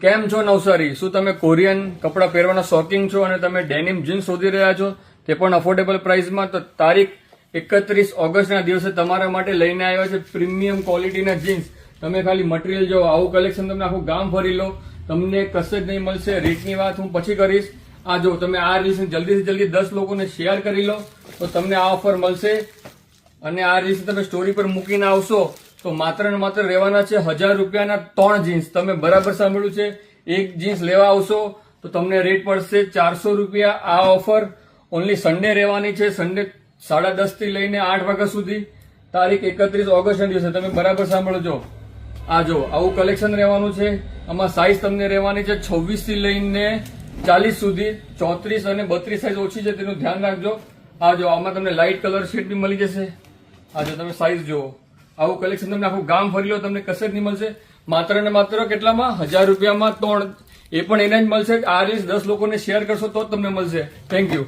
કેમ છો નવસારી? શું તમે કોરિયન કપડાં પહેરવાના શોખીન છો અને તમે ડેનિમ જીન્સ શોધી રહ્યા છો, તે પણ અફોર્ડેબલ પ્રાઇસમાં? તો તારીખ 31 ઓગસ્ટના દિવસે તમારા માટે લઈને આવ્યા છે પ્રીમિયમ ક્વોલિટીના જીન્સ. તમે ખાલી મટીરિયલ જો, આવું કલેક્શન તમે આખું ગામ ફરી લો, તમને કશે જ નહીં મળશે. રેટની વાત હું પછી કરીશ. આ જો, તમે આ રીલ્સ જલ્દીથી જલ્દી 10 લોકોને શેર કરી લો તો તમને આ ઓફર મળશે. અને આ રીલ્સ તમે સ્ટોરી પર મૂકીને આવશો તો માત્ર ને માત્ર રહેવાના છે 1000 રૂપિયાના 3 જીન્સ. તમે બરાબર સાંભળ્યું છે, એક જીન્સ લેવા આવશો તો તમને રેટ પડશે 400 રૂપિયા. આ ઓફર ઓનલી સન્ડે રહેવાની છે, સન્ડે 10:30 થી લઈને 8 વાગ્યા સુધી, તારીખ 31 ઓગસ્ટના દિવસે. તમે બરાબર સાંભળો છો. આ જો, આવું કલેક્શન રહેવાનું છે. આમાં સાઇઝ તમને રહેવાની છે 26 થી લઈને 40 સુધી. 34 અને 32 સાઇઝ ઓછી છે, તેનું ધ્યાન રાખજો. આ જો, આમાં તમને લાઇટ કલર શેડ બી મળી જશે. આ જો, તમે સાઇઝ જુઓ. આવું કલેક્શન તમને આખું ગામ ફરી લો, તમને કશે જ નહીં મળશે. માત્ર ને માત્ર કેટલામાં? 1000 રૂપિયામાં 3. એ પણ એને જ મળશે. આ રીલ્સ 10 લોકોને શેર કરશો તો જ તમને મળશે. Thank you.